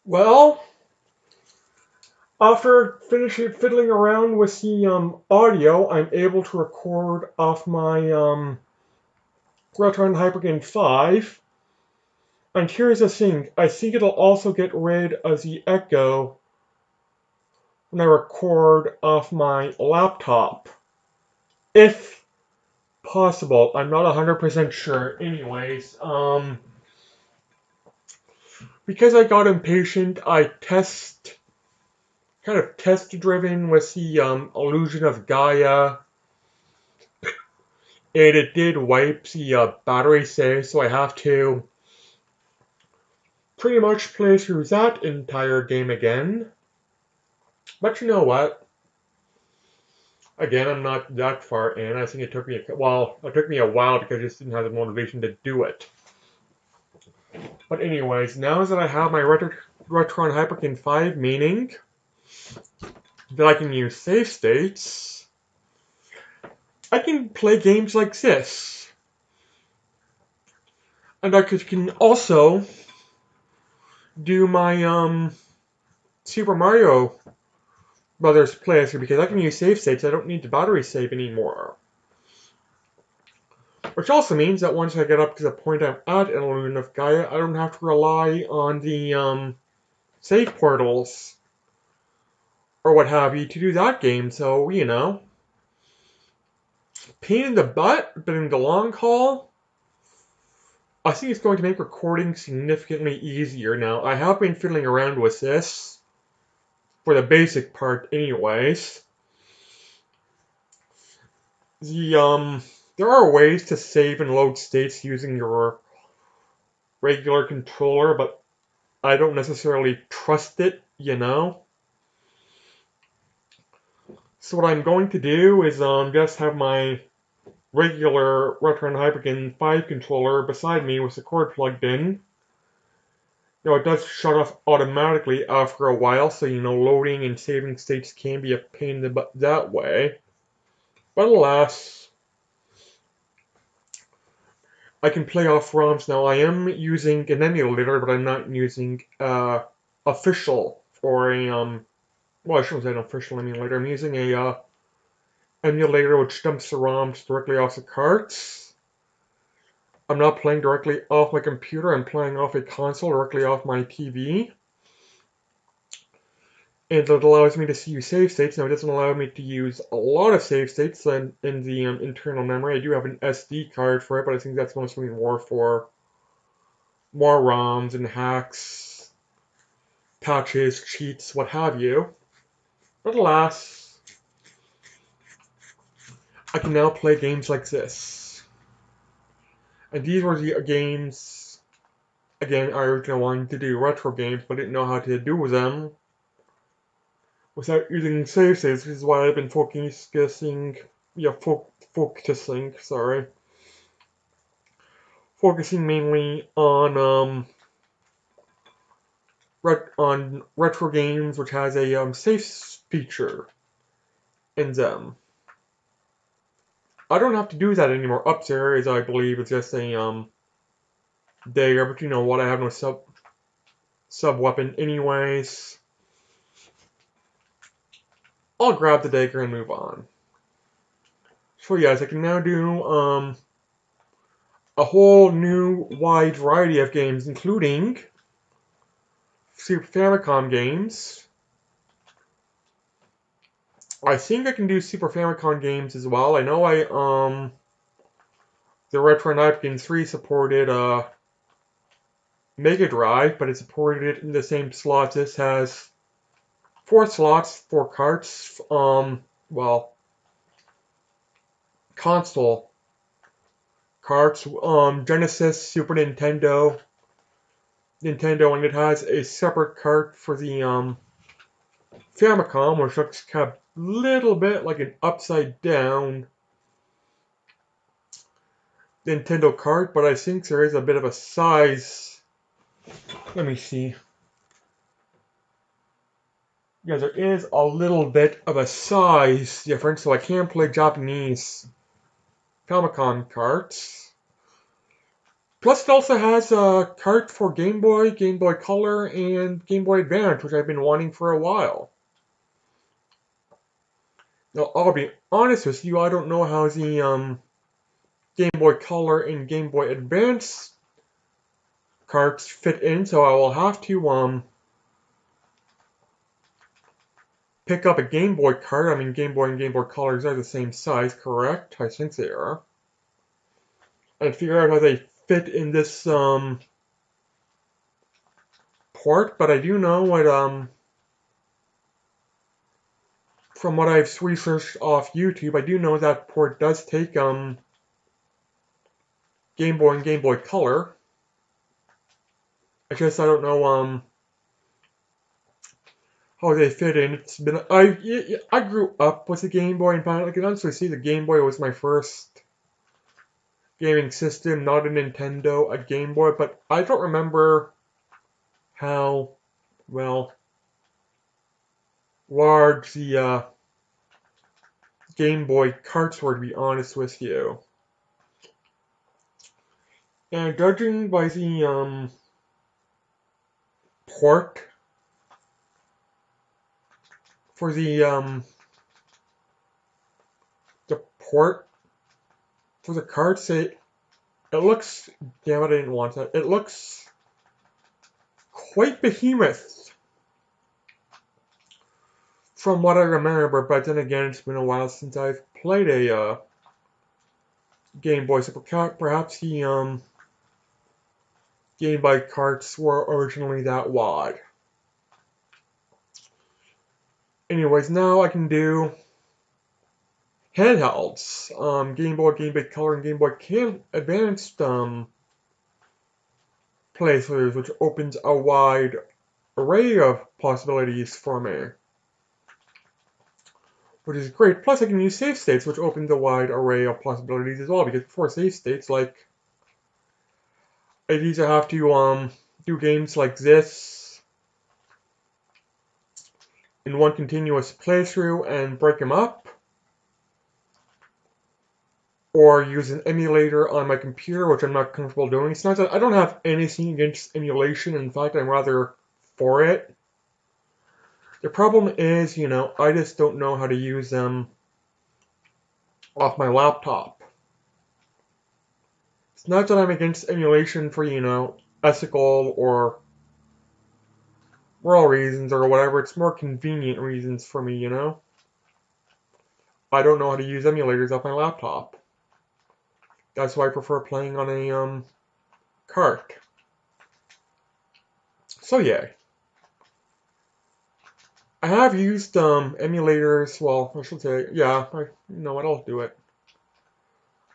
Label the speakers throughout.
Speaker 1: Well, after finishing fiddling around with the audio, I'm able to record off my Retron Hyperkin 5. And here's the thing, I think it'll also get rid of the echo when I record off my laptop. If possible, I'm not 100% sure. Anyways, because I got impatient, I kind of test driven with the illusion of Gaia, and it did wipe the battery save, so I have to pretty much play through that entire game again. But you know what? Again, I'm not that far in. I think it took me it took me a while because I just didn't have the motivation to do it. But anyways, now that I have my Retron Hyperkin 5, meaning that I can use save states, I can play games like this. And I can also do my Super Mario Brothers playthrough because I can use save states. I don't need the battery save anymore. Which also means that once I get up to the point I'm at in Illusion of Gaia, I don't have to rely on the save portals or what have you to do that game. So, pain in the butt, but in the long haul, I think it's going to make recording significantly easier now. I have been fiddling around with this for the basic part anyways. There are ways to save and load states using your regular controller, but I don't necessarily trust it, So what I'm going to do is just have my regular Retron Hyperkin 5 controller beside me with the cord plugged in. It does shut off automatically after a while, so loading and saving states can be a pain in the butt that way. But alas, I can play off ROMs now. I am using an emulator, but I'm not using official or a well, I shouldn't say an official emulator. I'm using a emulator which dumps the ROMs directly off the carts. I'm not playing directly off my computer. I'm playing off a console directly off my TV. And it allows me to see save states. Now, it doesn't allow me to use a lot of save states in the internal memory. I do have an SD card for it, but I think that's mostly more for more ROMs and hacks, patches, cheats, what have you. But alas, I can now play games like this. And these were the games, again, I originally wanted to do retro games, but didn't know how to do them without using save states. This is why I've been focusing mainly on retro games which has a save feature in them. I don't have to do that anymore. Up there is, I believe, it's just a dagger, but you know what? I have no sub weapon anyways. I'll grab the dagger and move on. So yes, I can now do a whole new wide variety of games, including Super Famicom games. I think I can do Super Famicom games as well. I know the Retro Napkin 3 supported Mega Drive, but it supported it in the same slots. This has 4 slots, 4 carts. Console carts. Genesis, Super Nintendo, and it has a separate cart for the Famicom, which looks kind of a little bit like an upside down Nintendo cart, but I think there is a bit of a size. Let me see. Yeah, there is a little bit of a size difference, so I can play Japanese Famicom carts. Plus, it also has a cart for Game Boy, Game Boy Color, and Game Boy Advance, which I've been wanting for a while. Now, I'll be honest with you, I don't know how the Game Boy Color and Game Boy Advance carts fit in, so I will have to pick up a Game Boy cart. I mean, Game Boy and Game Boy Colors are the same size, correct? I think they are. And figure out how they fit in this port, but I do know what from what I've researched off YouTube, I do know that port does take Game Boy and Game Boy Color. I guess I don't know how they fit in. It's been I grew up with the Game Boy, and finally I can honestly see the Game Boy was my first gaming system, not a Nintendo, a Game Boy, but I don't remember how well large the Game Boy carts were, to be honest with you. And judging by the port for the port for the carts, it looks, damn it, I didn't want that. It looks quite behemoth from what I remember, but then again, it's been a while since I've played a Game Boy, so perhaps the Game Boy carts were originally that wide. Anyways, now I can do handhelds. Game Boy, Game Boy Color, and Game Boy Advanced playthroughs, which opens a wide array of possibilities for me, which is great. Plus, I can use save states, which opens a wide array of possibilities as well, because before save states, like, I'd either have to do games like this in one continuous playthrough and break them up, or use an emulator on my computer, which I'm not comfortable doing. It's not that I don't have anything against emulation. In fact, I'm rather for it. The problem is, I just don't know how to use them off my laptop. It's not that I'm against emulation for, ethical or moral reasons or whatever. It's more convenient reasons for me, I don't know how to use emulators off my laptop. That's why I prefer playing on a cart. So yeah. I have used emulators, well, I should say, yeah, you know what, I'll do it.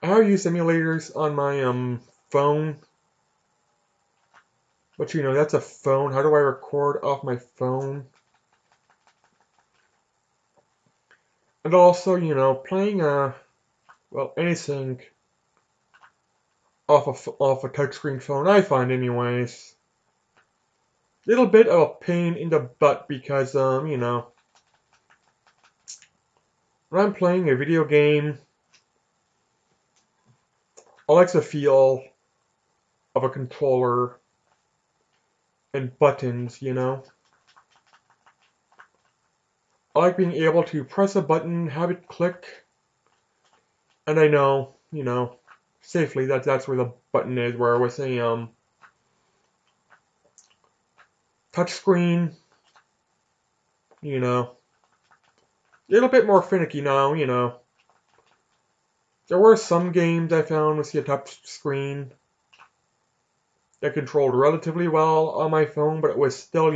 Speaker 1: I have used emulators on my phone, but that's a phone. How do I record off my phone? And also, playing anything off a touchscreen phone, I find anyways, little bit of a pain in the butt because, when I'm playing a video game, I like the feel of a controller and buttons, I like being able to press a button, have it click, and I know, safely that that's where the button is, where with a touchscreen, a little bit more finicky now, There were some games I found with the touch screen that controlled relatively well on my phone, but it was still,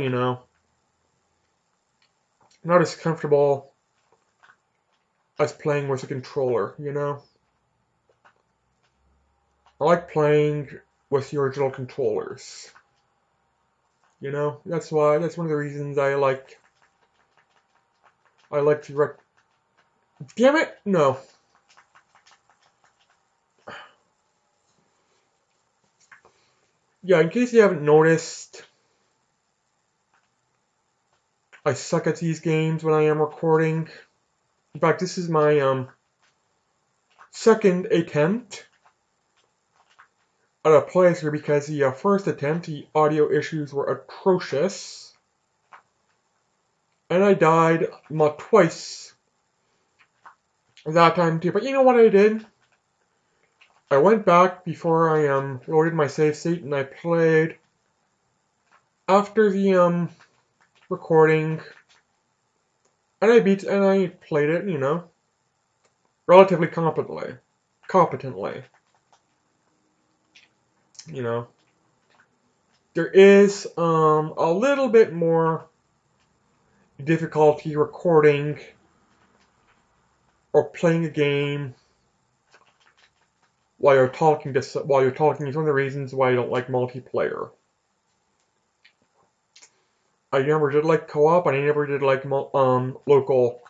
Speaker 1: not as comfortable as playing with a controller, I like playing with the original controllers. That's one of the reasons I like to damn it, no. Yeah, in case you haven't noticed, I suck at these games when I am recording. In fact, this is my second attempt at a playthrough because the first attempt, the audio issues were atrocious. And I died twice that time too. But you know what I did? I went back before I loaded my save state and I played after the recording, and I played it, you know, relatively competently. You know, there is a little bit more difficulty recording or playing a game while you're talking. It's one of the reasons why I don't like multiplayer. I never did like co-op, and I never did like local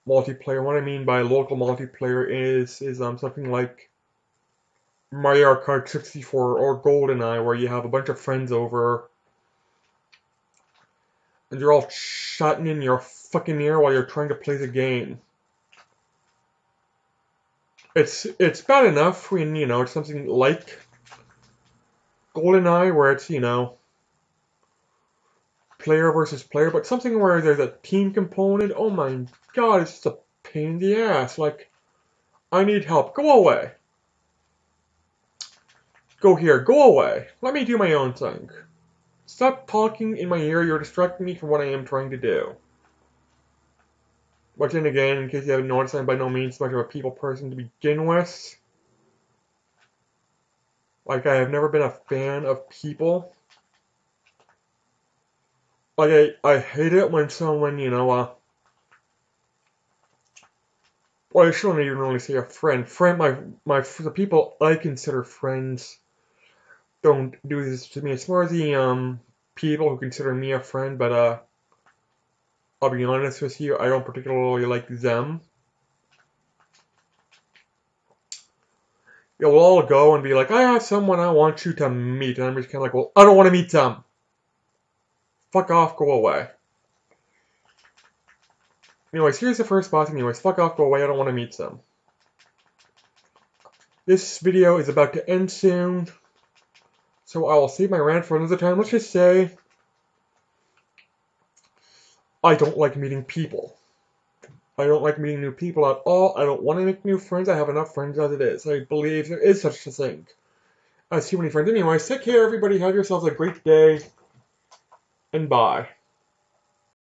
Speaker 1: multiplayer. What I mean by local multiplayer is something like Mario Kart 64 or GoldenEye, where you have a bunch of friends over and you're all chatting in your fucking ear while you're trying to play the game. It's bad enough when, you know, it's something like GoldenEye where it's, you know, player versus player, but something where there's a team component, oh my god, it's just a pain in the ass. Like, I need help. Go away. Go here. Go away. Let me do my own thing. Stop talking in my ear. You're distracting me from what I am trying to do. But then again, in case you haven't noticed, I'm by no means much of a people person to begin with. Like, I have never been a fan of people. Like, I hate it when someone, you know, well, I shouldn't even really say a friend. The people I consider friends don't do this to me. It's more the, people who consider me a friend, but, I'll be honest with you, I don't particularly like them. You'll all go and be like, I have someone I want you to meet. And I'm just kind of like, well, I don't want to meet them. Fuck off, go away. Anyways, here's the first boss. Anyways, fuck off, go away. I don't want to meet them. This video is about to end soon, so I will save my rant for another time. Let's just say I don't like meeting people. I don't like meeting new people at all. I don't want to make new friends. I have enough friends as it is. I believe there is such a thing as too many friends. Anyways, take care, everybody. Have yourselves a great day, and bye.